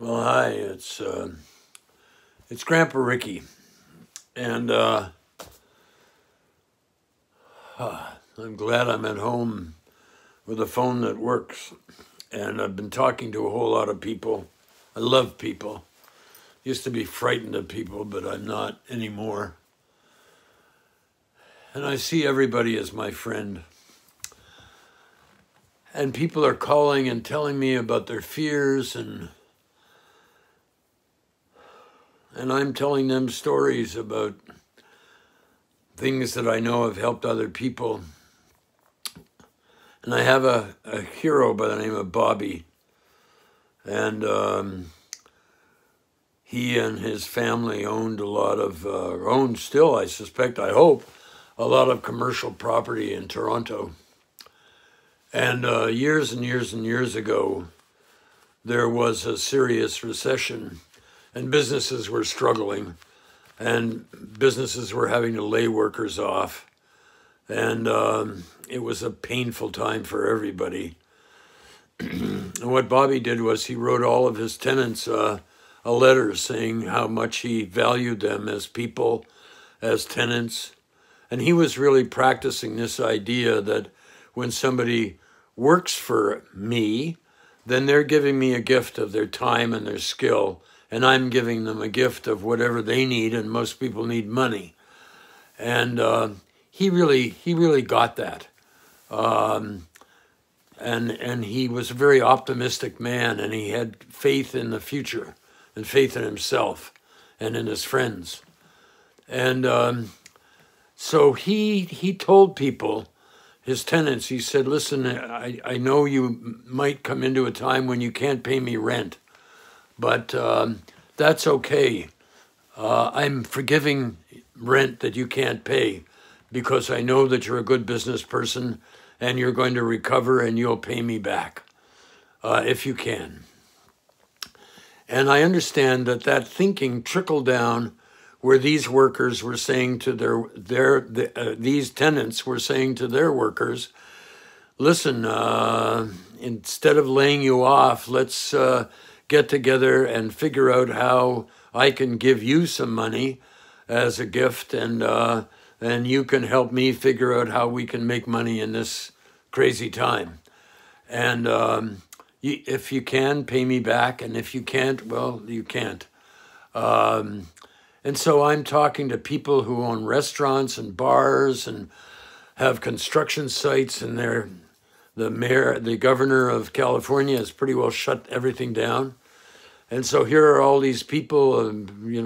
Well, hi, it's Grandpa Ricky, and I'm glad I'm at home with a phone that works. And I've been talking to a whole lot of people. I love people. Used to be frightened of people, but I'm not anymore. And I see everybody as my friend. And people are calling and telling me about their fears, and I'm telling them stories about things that I know have helped other people. And I have a hero by the name of Bobby. And he and his family owned a lot of, own still, I suspect, I hope, a lot of commercial property in Toronto. And years and years and years ago, there was a serious recession, and businesses were struggling, and businesses were having to lay workers off. And it was a painful time for everybody. And what Bobby did was he wrote all of his tenants a letter saying how much he valued them as people, as tenants. And he was really practicing this idea that when somebody works for me, then they're giving me a gift of their time and their skill, and I'm giving them a gift of whatever they need, and most people need money. And he really got that. And he was a very optimistic man, and he had faith in the future and faith in himself and in his friends. And so he told people, his tenants, he said, listen, I know you might come into a time when you can't pay me rent, but that's okay. I'm forgiving rent that you can't pay because I know that you're a good business person and you're going to recover and you'll pay me back if you can. And I understand that thinking trickled down where these workers were saying to these tenants were saying to their workers, listen, instead of laying you off, let's get together and figure out how I can give you some money as a gift, and you can help me figure out how we can make money in this crazy time. And if you can, pay me back, and if you can't, well, you can't. And so I'm talking to people who own restaurants and bars and have construction sites, and the governor of California has pretty well shut everything down. And so here are all these people,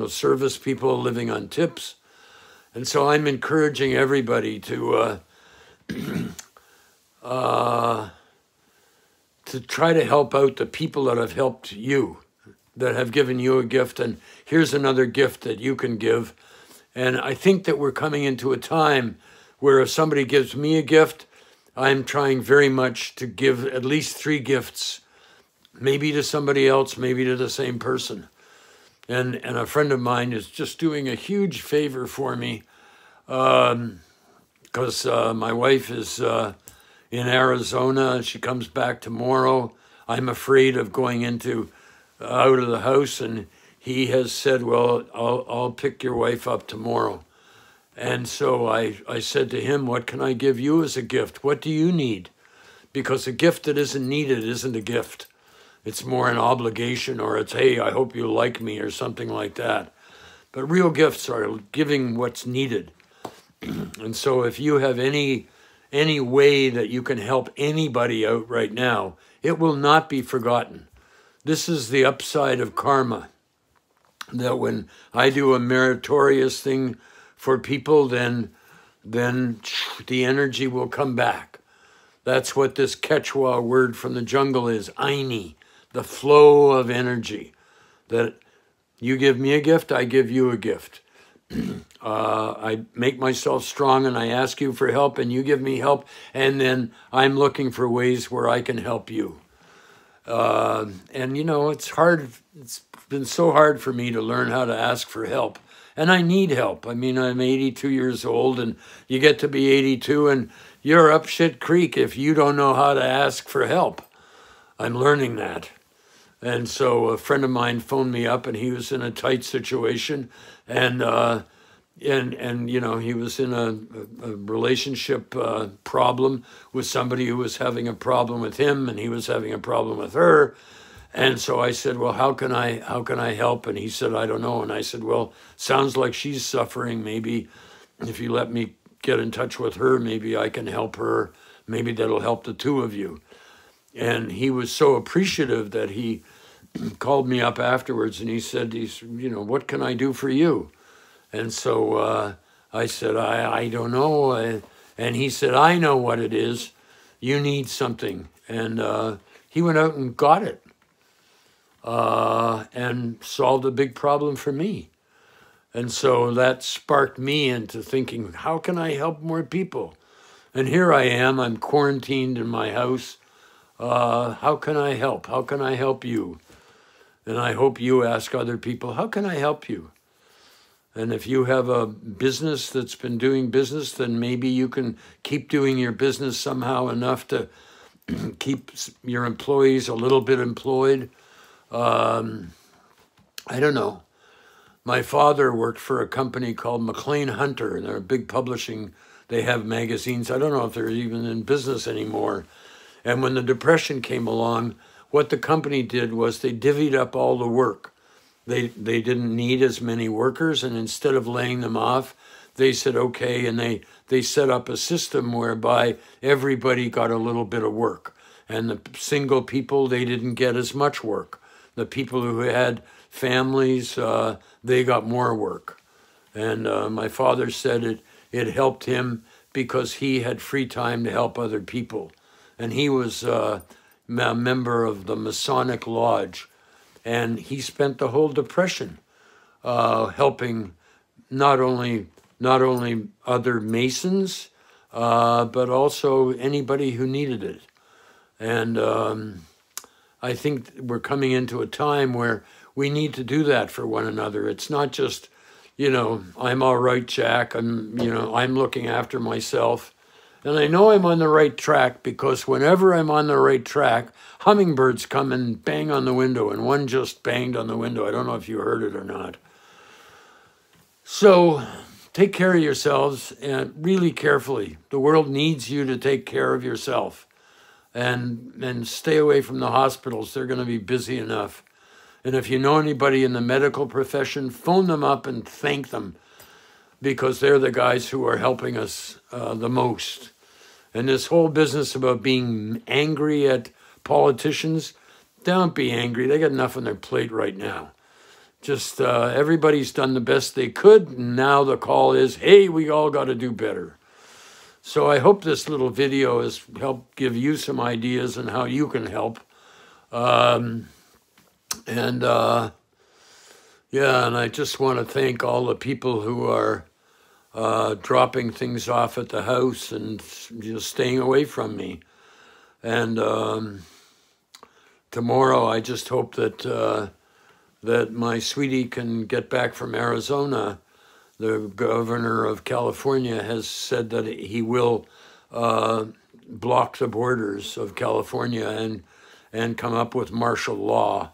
service people living on tips. And so I'm encouraging everybody to try to help out the people that have helped you, that have given you a gift, and here's another gift that you can give. And I think that we're coming into a time where if somebody gives me a gift, I'm trying very much to give at least 3 gifts, maybe to somebody else, maybe to the same person. And a friend of mine is just doing a huge favor for me because my wife is in Arizona. She comes back tomorrow. I'm afraid of going out of the house, and he has said, well, I'll pick your wife up tomorrow. And so I said to him, what can I give you as a gift? What do you need? Because a gift that isn't needed isn't a gift. It's more an obligation, or it's, hey, I hope you like me, or something like that. But real gifts are giving what's needed. And so if you have any way that you can help anybody out right now, it will not be forgotten. This is the upside of karma, that when I do a meritorious thing for people, then the energy will come back. That's what this Quechua word from the jungle is, Aini, the flow of energy. That you give me a gift, I give you a gift. I make myself strong and I ask you for help and you give me help, and then I'm looking for ways where I can help you. And it's hard. It's been so hard for me to learn how to ask for help. And I need help. I mean, I'm 82 years old, and you get to be 82 and you're up shit creek if you don't know how to ask for help. I'm learning that. And so a friend of mine phoned me up, and he was in a tight situation, and you know, he was in a relationship problem with somebody who was having a problem with him, and he was having a problem with her. And so I said, well, how can I help? And he said, I don't know. And I said, well, sounds like she's suffering. Maybe if you let me get in touch with her, maybe I can help her. Maybe that'll help the two of you. And he was so appreciative that he called me up afterwards, and he said, you know, what can I do for you? And so I said, I don't know. And he said, I know what it is. You need something. And he went out and got it and solved a big problem for me. And so that sparked me into thinking, how can I help more people? And here I am. I'm quarantined in my house. How can I help? How can I help you? And I hope you ask other people, how can I help you? And if you have a business that's been doing business, then maybe you can keep doing your business somehow enough to keep your employees a little bit employed. I don't know. My father worked for a company called McLean Hunter, and they're a big publishing. They have magazines. I don't know if they're even in business anymore. And when the Depression came along, what the company did was they divvied up all the work. They didn't need as many workers, and instead of laying them off, they said, okay, and they set up a system whereby everybody got a little bit of work. And the single people, they didn't get as much work. The people who had families, they got more work. And my father said it helped him because he had free time to help other people. And he was a member of the Masonic Lodge. And he spent the whole Depression helping not only other Masons, but also anybody who needed it. And I think we're coming into a time where we need to do that for one another. It's not just, you know, I'm all right, Jack. I'm looking after myself. And I know I'm on the right track because whenever I'm on the right track, hummingbirds come and bang on the window, and one just banged on the window. I don't know if you heard it or not. So take care of yourselves, and really carefully. The world needs you to take care of yourself. And stay away from the hospitals. They're going to be busy enough. And if you know anybody in the medical profession, phone them up and thank them, because they're the guys who are helping us the most. And this whole business about being angry at politicians, don't be angry. They got enough on their plate right now. Just everybody's done the best they could, and now the call is, hey, we all got to do better. So I hope this little video has helped give you some ideas on how you can help. Yeah, and I just want to thank all the people who are dropping things off at the house and just staying away from me. And tomorrow, I just hope that that my sweetie can get back from Arizona. The governor of California has said that he will block the borders of California and come up with martial law.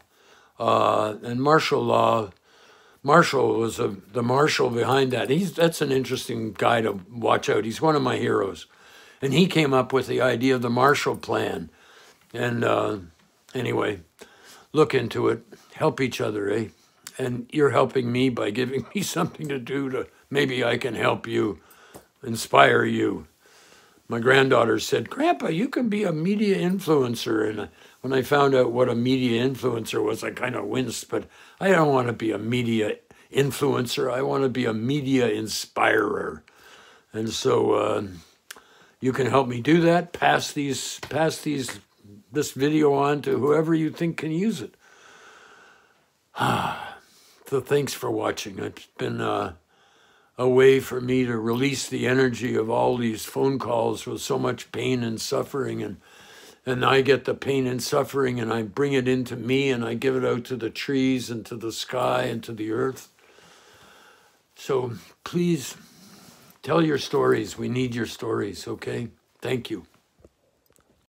And martial law, Marshall was the marshal behind that. That's an interesting guy to watch out. He's one of my heroes. And he came up with the idea of the Marshall Plan. And anyway, look into it. Help each other, eh? And you're helping me by giving me something to do to maybe I can help you, inspire you. My granddaughter said, Grandpa, you can be a media influencer. And when I found out what a media influencer was, I kind of winced, but I don't want to be a media influencer. I want to be a media inspirer. And so you can help me do that. Pass this video on to whoever you think can use it. So thanks for watching. It's been a way for me to release the energy of all these phone calls with so much pain and suffering, and I get the pain and suffering and I bring it into me and I give it out to the trees and to the sky and to the earth. So please tell your stories. We need your stories, okay? Thank you.